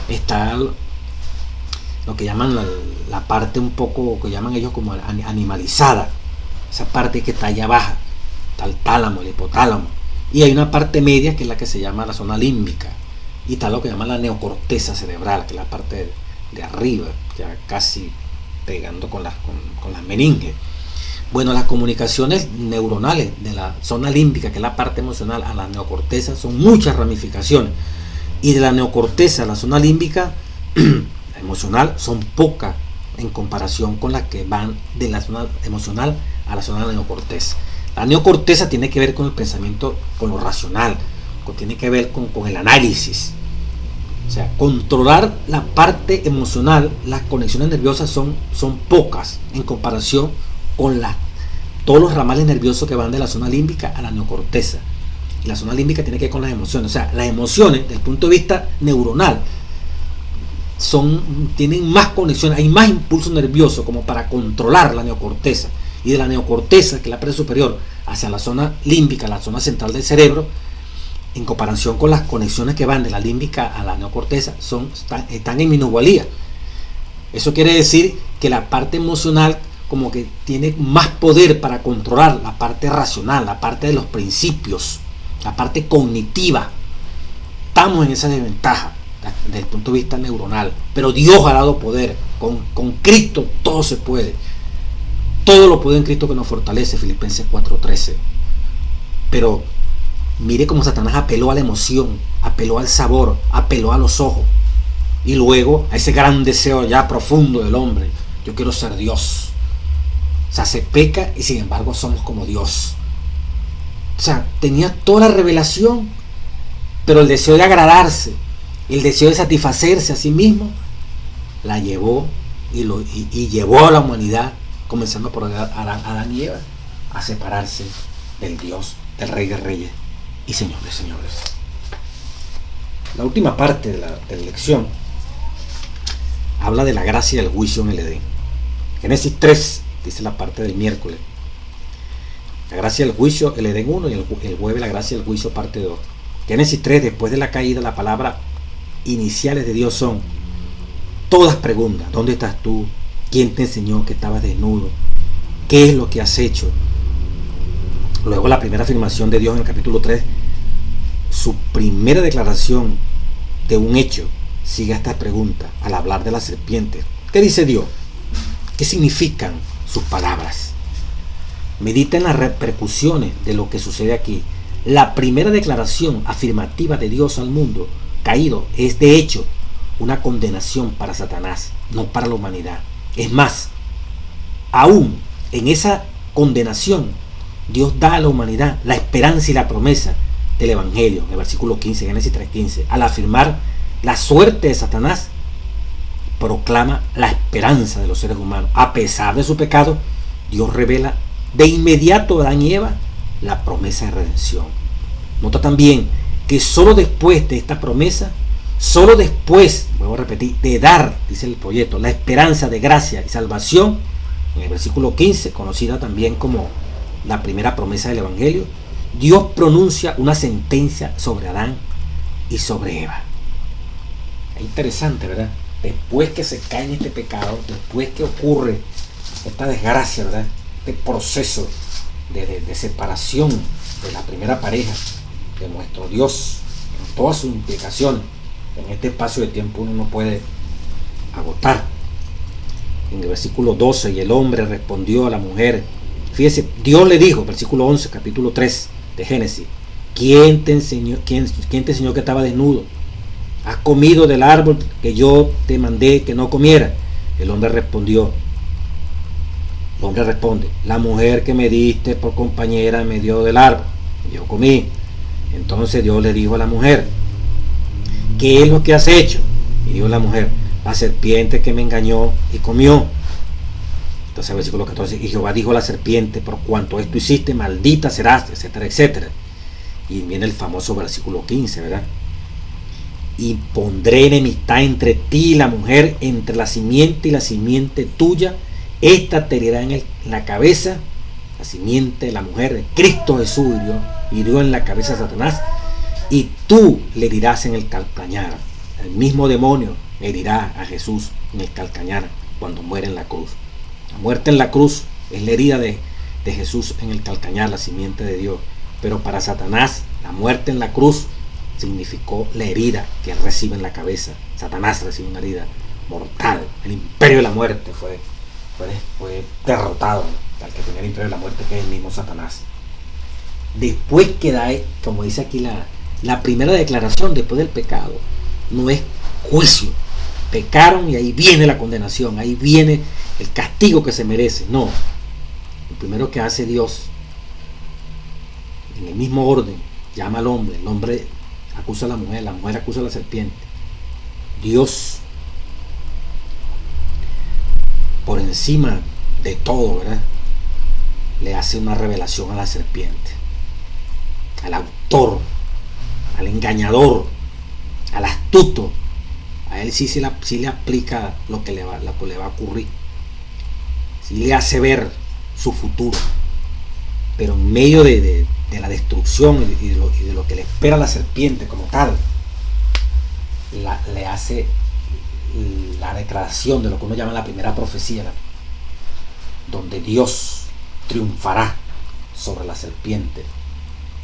Speaker 1: está lo que llaman la parte un poco, que llaman ellos como animalizada. Esa parte que está allá abajo, está el tálamo, el hipotálamo. Y hay una parte media que es la que se llama la zona límbica. Y está lo que llaman la neocorteza cerebral, que es la parte de arriba, ya casi pegando con las meninges. Bueno, las comunicaciones neuronales de la zona límbica, que es la parte emocional, a la neocorteza son muchas ramificaciones. Y de la neocorteza a la zona límbica emocional son pocas en comparación con las que van de la zona emocional a la zona de la neocorteza. La neocorteza tiene que ver con el pensamiento, con lo racional, tiene que ver con el análisis. O sea, controlar la parte emocional, las conexiones nerviosas son pocas en comparación con todos los ramales nerviosos que van de la zona límbica a la neocorteza. Y la zona límbica tiene que ver con las emociones. O sea, las emociones, desde el punto de vista neuronal, tienen más conexiones, hay más impulso nervioso como para controlar la neocorteza. Y de la neocorteza, que es la parte superior, hacia la zona límbica, la zona central del cerebro, en comparación con las conexiones que van de la límbica a la neocorteza, están en minusvalía. Eso quiere decir que la parte emocional como que tiene más poder para controlar la parte racional, la parte de los principios, la parte cognitiva. Estamos en esa desventaja desde el punto de vista neuronal, pero Dios ha dado poder. Con Cristo todo se puede. Todo lo puede en Cristo que nos fortalece, Filipenses 4:13. Pero mire cómo Satanás apeló a la emoción, apeló al sabor, apeló a los ojos, y luego a ese gran deseo ya profundo del hombre: yo quiero ser Dios. O sea, se peca y sin embargo somos como Dios. O sea, tenía toda la revelación, pero el deseo de agradarse, el deseo de satisfacerse a sí mismo, la llevó y llevó a la humanidad, comenzando por Adán y Eva, a separarse del Dios, del Rey de Reyes y Señor de Señores. La última parte de la lección habla de la gracia y el juicio en el Edén. Génesis 3 dice la parte del miércoles: la gracia y el juicio, el Edén 1, y el jueves la gracia y el juicio parte 2. Génesis 3, después de la caída, la palabra iniciales de Dios son todas preguntas: ¿dónde estás tú? ¿Quién te enseñó que estabas desnudo? ¿Qué es lo que has hecho? Luego la primera afirmación de Dios en el capítulo 3, su primera declaración de un hecho, sigue esta pregunta al hablar de la serpiente. ¿Qué dice Dios? ¿Qué significan sus palabras? Medita en las repercusiones de lo que sucede aquí. La primera declaración afirmativa de Dios al mundo caído es de hecho una condenación para Satanás, no para la humanidad. Es más, aún en esa condenación, Dios da a la humanidad la esperanza y la promesa del Evangelio, en el versículo 15, Génesis 3:15. Al afirmar la suerte de Satanás, proclama la esperanza de los seres humanos. A pesar de su pecado, Dios revela de inmediato a Adán y Eva la promesa de redención. Nota también que solo después de esta promesa, solo después, vuelvo a repetir, de dar, dice el proyecto, la esperanza de gracia y salvación, en el versículo 15, conocida también como la primera promesa del Evangelio, Dios pronuncia una sentencia sobre Adán y sobre Eva. Es interesante, ¿verdad? Después que se cae en este pecado, después que ocurre esta desgracia, ¿verdad? Este proceso de separación de la primera pareja, de nuestro Dios, en todas sus implicaciones, en este espacio de tiempo uno no puede agotar. En el versículo 12, y el hombre respondió a la mujer, fíjese, Dios le dijo, versículo 11, capítulo 3 de Génesis, ¿quién te enseñó que estaba desnudo? ¿Has comido del árbol que yo te mandé que no comiera? El hombre responde, la mujer que me diste por compañera me dio del árbol, y yo comí. Entonces Dios le dijo a la mujer, ¿qué es lo que has hecho? Y dijo la mujer, la serpiente que me engañó y comió. Entonces el versículo 14, y Jehová dijo a la serpiente, por cuanto esto hiciste, maldita serás, etcétera, etcétera. Y viene el famoso versículo 15, ¿verdad? Y pondré enemistad entre ti y la mujer, entre la simiente y la simiente tuya. Esta te herirá en la cabeza, la simiente de la mujer. Cristo Jesús hirió en la cabeza a Satanás, y tú le herirás en el calcañar. El mismo demonio herirá a Jesús en el calcañar cuando muere en la cruz. La muerte en la cruz es la herida de Jesús en el calcañar, la simiente de Dios. Pero para Satanás, la muerte en la cruz significó la herida que él recibe en la cabeza. Satanás recibe una herida mortal. El imperio de la muerte fue derrotado. Al que tenía el imperio de la muerte, que es el mismo Satanás. Después que da, como dice aquí la primera declaración después del pecado, no es juicio. Pecaron y ahí viene la condenación, ahí viene el castigo que se merece. No. Lo primero que hace Dios, en el mismo orden, llama al hombre, el hombre acusa a la mujer acusa a la serpiente. Dios, por encima de todo, ¿verdad?, le hace una revelación a la serpiente, al autor, al engañador, al astuto. A él sí le aplica lo que le va a ocurrir, sí le hace ver su futuro, pero en medio de la destrucción y de lo que le espera a la serpiente como tal, le hace la declaración de lo que uno llama la primera profecía, donde Dios triunfará sobre la serpiente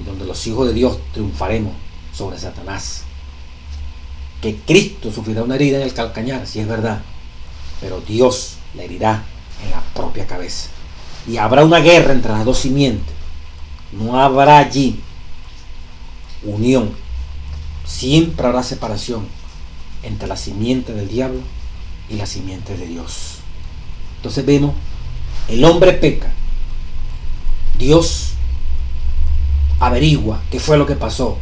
Speaker 1: y donde los hijos de Dios triunfaremos sobre Satanás. Que Cristo sufrirá una herida en el calcañar, sí es verdad, pero Dios le herirá en la propia cabeza. Y habrá una guerra entre las dos simientes. No habrá allí unión. Siempre habrá separación entre la simiente del diablo y la simiente de Dios. Entonces vemos, el hombre peca, Dios averigua qué fue lo que pasó,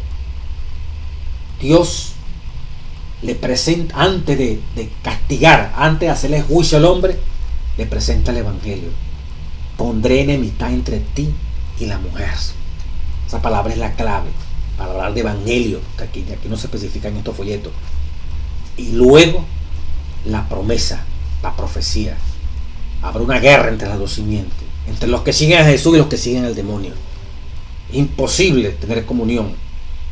Speaker 1: Dios le presenta, antes de castigar, antes de hacerle juicio al hombre, le presenta el Evangelio. Pondré enemistad entre ti y la mujer. Esa palabra es la clave para hablar de Evangelio, que aquí no se especifica en estos folletos. Y luego la promesa, la profecía. Habrá una guerra entre las dos simientes, entre los que siguen a Jesús y los que siguen al demonio. Es imposible tener comunión.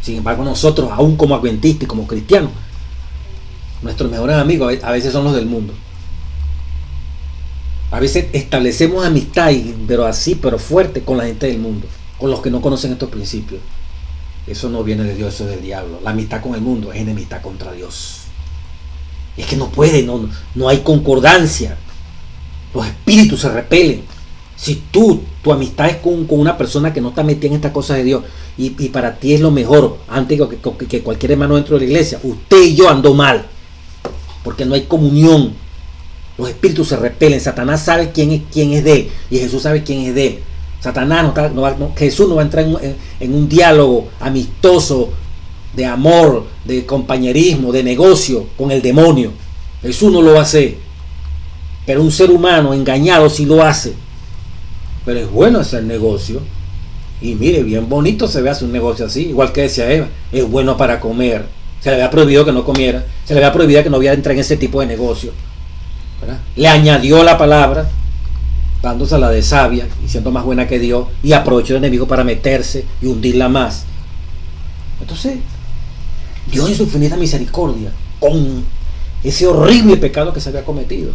Speaker 1: Sin embargo, nosotros, aún como adventistas y como cristianos, nuestros mejores amigos a veces son los del mundo. A veces establecemos amistad, pero fuerte, con la gente del mundo, con los que no conocen estos principios. Eso no viene de Dios, eso es del diablo. La amistad con el mundo es enemistad contra Dios. Es que no puede, no hay concordancia. Los espíritus se repelen. Si tu amistad es con una persona que no está metida en estas cosas de Dios, y para ti es lo mejor, antes que cualquier hermano dentro de la iglesia, usted y yo ando mal, porque no hay comunión. Los espíritus se repelen. Satanás sabe quién es de él, y Jesús sabe quién es de él. Jesús no va a entrar en un diálogo amistoso, de amor, de compañerismo, de negocio con el demonio. Jesús no lo va a hacer. Pero un ser humano engañado sí lo hace. Pero es bueno hacer negocio. Y mire, bien bonito se ve hacer un negocio así, igual que decía Eva, es bueno para comer. Se le había prohibido que no comiera, se le había prohibido que no había entrar en ese tipo de negocio, ¿verdad? Le añadió la palabra, dándose la de sabia y siendo más buena que Dios, y aprovechó el enemigo para meterse y hundirla más. Entonces, Dios en su infinita misericordia, con ese horrible pecado que se había cometido,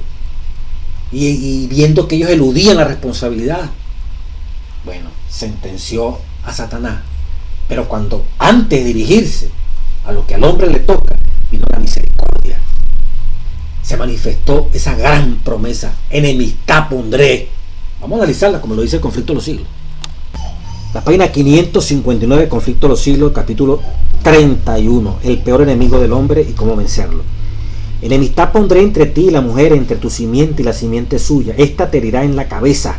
Speaker 1: y viendo que ellos eludían la responsabilidad, bueno, sentenció a Satanás. Pero cuando antes de dirigirse a lo que al hombre le toca, vino la misericordia. Se manifestó esa gran promesa: enemistad pondré. Vamos a analizarla como lo dice el Conflicto de los Siglos. La página 559, Conflicto de los Siglos, capítulo 31, el peor enemigo del hombre y cómo vencerlo. Enemistad pondré entre ti y la mujer, entre tu simiente y la simiente suya. Esta te herirá en la cabeza,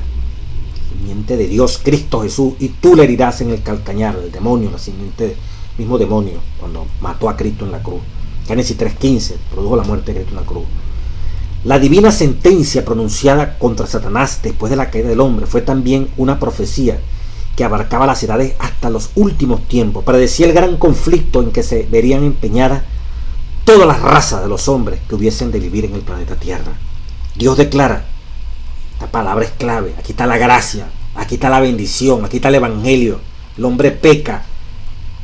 Speaker 1: simiente de Dios, Cristo Jesús, y tú le herirás en el calcañar, el demonio, la simiente, mismo demonio, cuando mató a Cristo en la cruz. Génesis 3:15, produjo la muerte de Cristo en la cruz. La divina sentencia pronunciada contra Satanás después de la caída del hombre fue también una profecía que abarcaba las edades hasta los últimos tiempos. Predecía el gran conflicto en que se verían empeñadas todas las razas de los hombres que hubiesen de vivir en el planeta Tierra. Dios declara, esta palabra es clave, aquí está la gracia, aquí está la bendición, aquí está el evangelio. El hombre peca,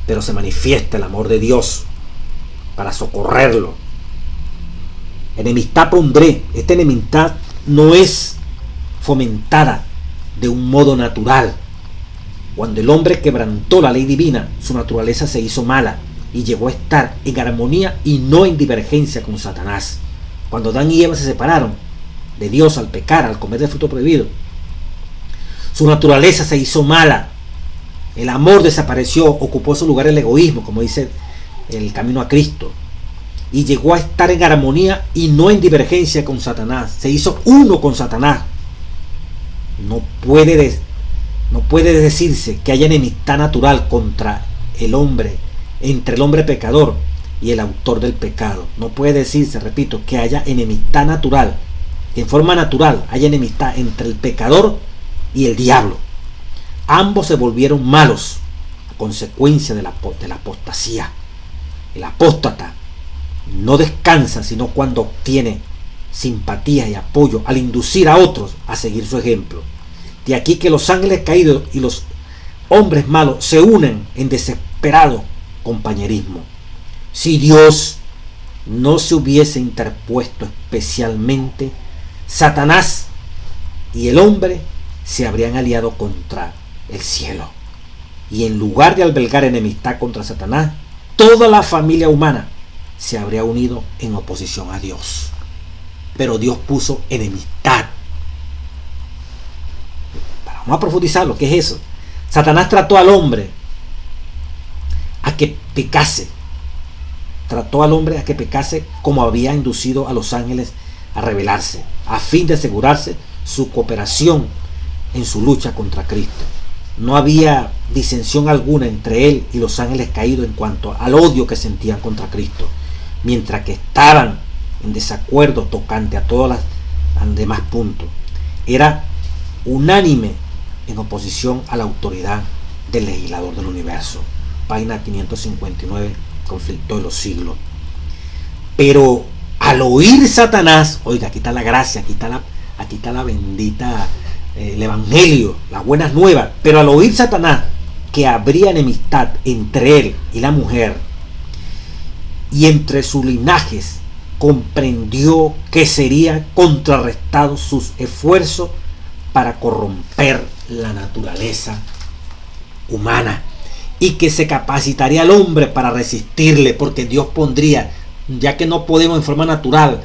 Speaker 1: pero se manifiesta el amor de Dios para socorrerlo. Enemistad pondré. Esta enemistad no es fomentada de un modo natural. Cuando el hombre quebrantó la ley divina, su naturaleza se hizo mala y llegó a estar en armonía y no en divergencia con Satanás. Cuando Adán y Eva se separaron de Dios al pecar, al comer del fruto prohibido, su naturaleza se hizo mala. El amor desapareció, ocupó su lugar el egoísmo, como dice el camino a Cristo, y llegó a estar en armonía y no en divergencia con Satanás. Se hizo uno con Satanás. No puede decirse que haya enemistad natural contra el hombre, entre el hombre pecador y el autor del pecado. No puede decirse, repito, que haya enemistad natural, que en forma natural haya enemistad entre el pecador y el diablo. Ambos se volvieron malos a consecuencia de la apostasía. El apóstata no descansa sino cuando obtiene simpatía y apoyo al inducir a otros a seguir su ejemplo. De aquí que los ángeles caídos y los hombres malos se unen en desesperado compañerismo. Si Dios no se hubiese interpuesto especialmente, Satanás y el hombre se habrían aliado contra el cielo. Y en lugar de albergar enemistad contra Satanás, toda la familia humana se habría unido en oposición a Dios. Pero Dios puso enemistad. Vamos a profundizar lo que es eso. Satanás trató al hombre a que pecase. Trató al hombre a que pecase como había inducido a los ángeles a rebelarse, a fin de asegurarse su cooperación en su lucha contra Cristo. No había disensión alguna entre él y los ángeles caídos en cuanto al odio que sentían contra Cristo, mientras que estaban en desacuerdo tocante a todos los demás puntos. Era unánime en oposición a la autoridad del legislador del universo. Página 559, Conflicto de los Siglos. Pero al oír Satanás, oiga, aquí está la gracia, aquí está la bendita, el evangelio, las buenas nuevas. Pero al oír Satanás que habría enemistad entre él y la mujer y entre sus linajes, comprendió que sería contrarrestado sus esfuerzos para corromper la naturaleza humana, y que se capacitaría al hombre para resistirle, porque Dios pondría, ya que no podemos en forma natural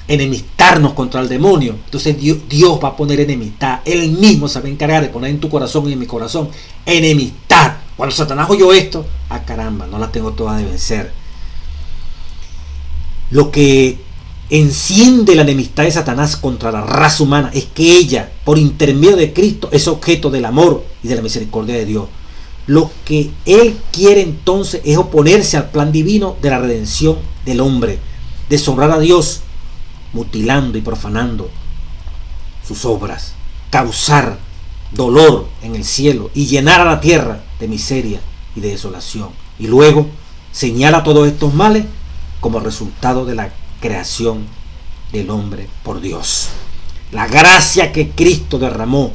Speaker 1: enemistarnos contra el demonio, entonces Dios va a poner enemistad. Él mismo se va a encargar de poner en tu corazón y en mi corazón enemistad. Cuando Satanás oyó esto, caramba, no la tengo toda de vencer. Lo que enciende la enemistad de Satanás contra la raza humana es que ella, por intermedio de Cristo, es objeto del amor y de la misericordia de Dios. Lo que él quiere entonces es oponerse al plan divino de la redención del hombre, deshonrar a Dios, mutilando y profanando sus obras, causar dolor en el cielo y llenar a la tierra de miseria y de desolación. Y luego señala todos estos males como resultado de la creación del hombre por Dios. La gracia que Cristo derramó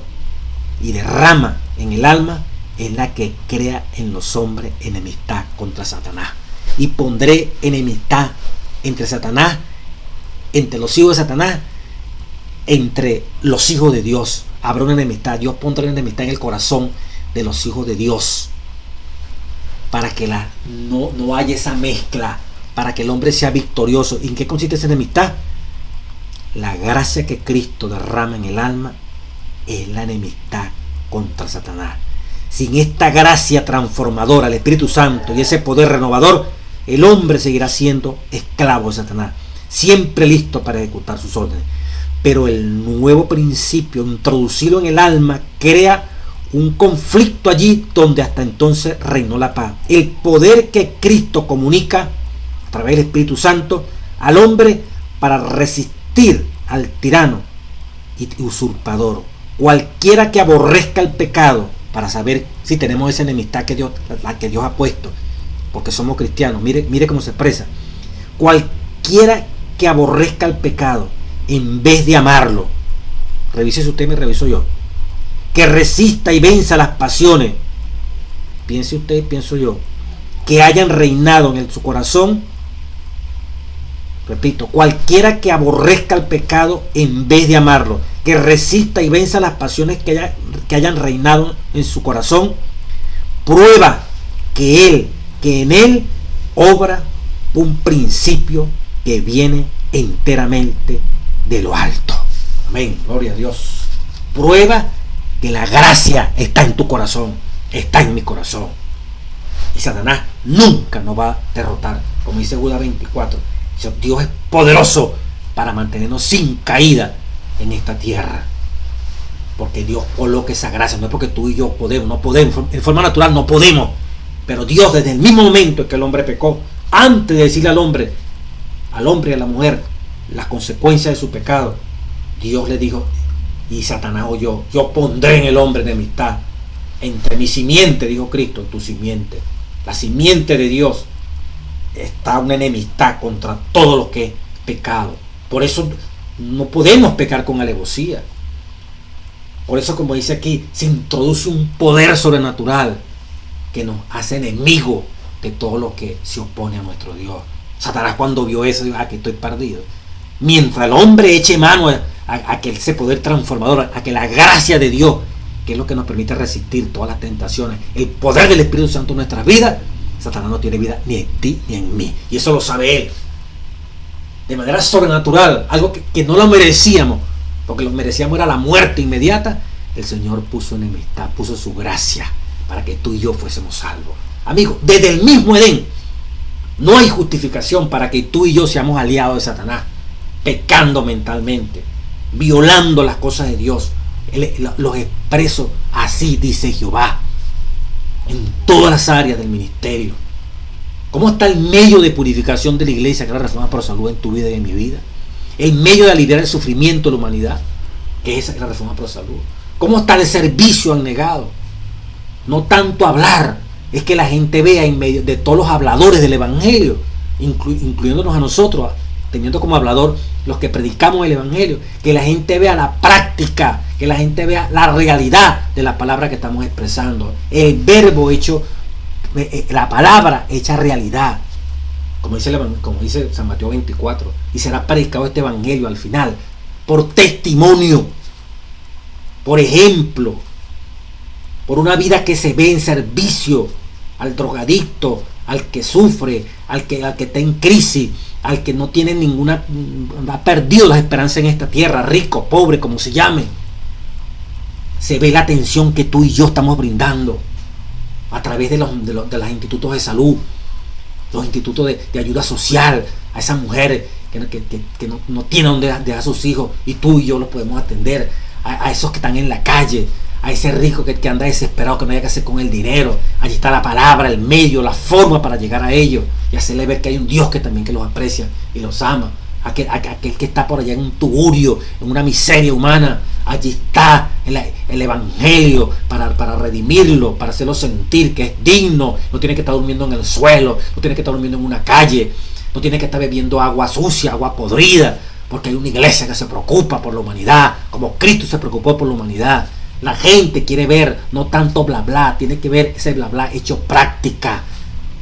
Speaker 1: y derrama en el alma es la que crea en los hombres enemistad contra Satanás. Y pondré enemistad entre Satanás, entre los hijos de Satanás, entre los hijos de Dios. Habrá una enemistad. Dios pondrá una enemistad en el corazón de los hijos de Dios, para que no haya esa mezcla, para que el hombre sea victorioso. ¿Y en qué consiste esa enemistad? La gracia que Cristo derrama en el alma es la enemistad contra Satanás. Sin esta gracia transformadora, el Espíritu Santo y ese poder renovador, el hombre seguirá siendo esclavo de Satanás, siempre listo para ejecutar sus órdenes. Pero el nuevo principio introducido en el alma crea un conflicto allí donde hasta entonces reinó la paz. El poder que Cristo comunica a través del Espíritu Santo al hombre para resistir al tirano y usurpador, cualquiera que aborrezca el pecado, para saber si tenemos esa enemistad que Dios ha puesto, porque somos cristianos. Mire cómo se expresa: cualquiera que aborrezca el pecado en vez de amarlo, revise si usted, me reviso yo, que resista y venza las pasiones, piense usted, pienso yo, que hayan reinado en su corazón. Repito, cualquiera que aborrezca el pecado en vez de amarlo, que resista y venza las pasiones que hayan reinado en su corazón, prueba que en él obra un principio que viene enteramente de lo alto. Amén, gloria a Dios. Prueba que la gracia está en tu corazón, está en mi corazón. Y Satanás nunca nos va a derrotar. Como dice Judas 24, Dios es poderoso para mantenernos sin caída en esta tierra, porque Dios coloca esa gracia. No es porque tú y yo no podemos, en forma natural no podemos, pero Dios, desde el mismo momento en que el hombre pecó, antes de decirle al hombre y a la mujer las consecuencias de su pecado, Dios le dijo, y Satanás oyó: yo pondré en el hombre enemistad entre mi simiente, dijo Cristo, tu simiente. La simiente de Dios está una enemistad contra todo lo que es pecado. Por eso no podemos pecar con alevosía. Por eso, como dice aquí, se introduce un poder sobrenatural que nos hace enemigos de todo lo que se opone a nuestro Dios. Satanás, cuando vio eso, dijo: que estoy perdido. Mientras el hombre eche mano a que ese poder transformador, a que la gracia de Dios, que es lo que nos permite resistir todas las tentaciones, el poder del Espíritu Santo en nuestras vidas, Satanás no tiene vida ni en ti ni en mí. Y eso lo sabe él. De manera sobrenatural, algo que no lo merecíamos, porque lo merecíamos era la muerte inmediata. El Señor puso enemistad, puso su gracia para que tú y yo fuésemos salvos. Amigos, desde el mismo Edén no hay justificación para que tú y yo seamos aliados de Satanás, pecando mentalmente, violando las cosas de Dios. Los expreso así, dice Jehová, en todas las áreas del ministerio. ¿Cómo está el medio de purificación de la iglesia, que es la Reforma Pro Salud, en tu vida y en mi vida? El medio de aliviar el sufrimiento de la humanidad, que es la Reforma Pro Salud. ¿Cómo está el servicio al negado? No tanto hablar, es que la gente vea en medio de todos los habladores del evangelio, incluyéndonos a nosotros, teniendo como hablador los que predicamos el evangelio, que la gente vea la práctica, que la gente vea la realidad de la palabra que estamos expresando, el verbo hecho, la palabra hecha realidad, como dice San Mateo 24, y será predicado este evangelio al final por testimonio, por ejemplo, por una vida que se ve en servicio al drogadicto, al que sufre, al que está en crisis, al que no tiene ha perdido la esperanza en esta tierra, rico, pobre, como se llame. Se ve la atención que tú y yo estamos brindando a través de los institutos de salud, los institutos de ayuda social, a esas mujeres que no tienen donde dejar a sus hijos, y tú y yo los podemos atender, a esos que están en la calle, a ese rico que anda desesperado, que no haya que hacer con el dinero. Allí está la palabra, el medio, la forma para llegar a ellos y hacerle ver que hay un Dios que también que los aprecia y los ama. Aquel que está por allá en un tugurio, en una miseria humana, Allí está el Evangelio para redimirlo, para hacerlo sentir que es digno. No tiene que estar durmiendo en el suelo, no tiene que estar durmiendo en una calle, no tiene que estar bebiendo agua sucia, agua podrida, porque hay una iglesia que se preocupa por la humanidad, como Cristo se preocupó por la humanidad. La gente quiere ver no tanto bla bla, tiene que ver ese bla bla hecho práctica,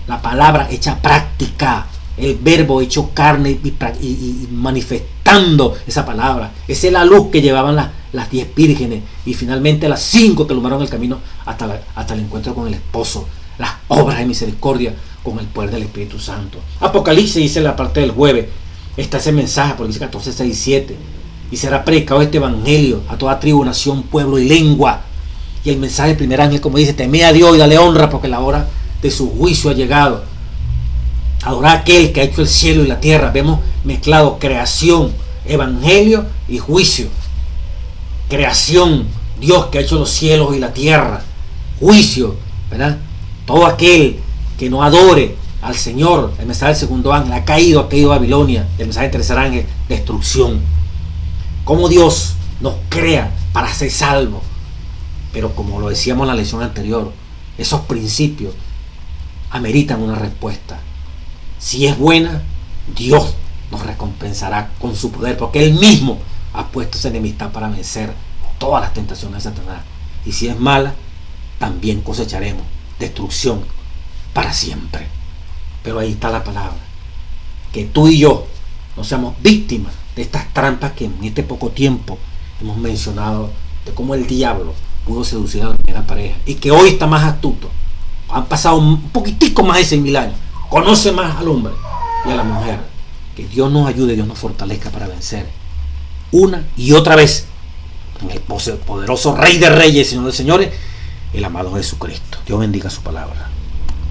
Speaker 1: la palabra hecha práctica, el verbo hecho carne y manifestando esa palabra. Esa es la luz que llevaban las 10 vírgenes y finalmente las 5 que alumbraron el camino hasta el encuentro con el esposo. Las obras de misericordia con el poder del Espíritu Santo. Apocalipsis dice en la parte del jueves, está ese mensaje, porque dice 14, 6 y 7. Y será predicado este evangelio a toda tribu, nación, pueblo y lengua. Y el mensaje del primer ángel, como dice, teme a Dios y dale honra, porque la hora de su juicio ha llegado. Adorar a aquel que ha hecho el cielo y la tierra. Vemos mezclado creación, evangelio y juicio. Creación, Dios que ha hecho los cielos y la tierra. Juicio, ¿verdad? Todo aquel que no adore al Señor, el mensaje del segundo ángel, ha caído a Babilonia. El mensaje del tercer ángel, destrucción. Como Dios nos crea para ser salvos. Pero como lo decíamos en la lección anterior, esos principios ameritan una respuesta. Si es buena, Dios nos recompensará con su poder, porque Él mismo ha puesto esa enemistad para vencer todas las tentaciones de Satanás. Y si es mala, también cosecharemos destrucción para siempre. Pero ahí está la palabra, que tú y yo no seamos víctimas de estas trampas que en este poco tiempo hemos mencionado, de cómo el diablo pudo seducir a la primera pareja y que hoy está más astuto. Han pasado un poquitico más de 6.000 años, conoce más al hombre y a la mujer. Que Dios nos ayude, Dios nos fortalezca para vencer una y otra vez en el poderoso Rey de Reyes, Señor de Señores, el amado Jesucristo. Dios bendiga su palabra.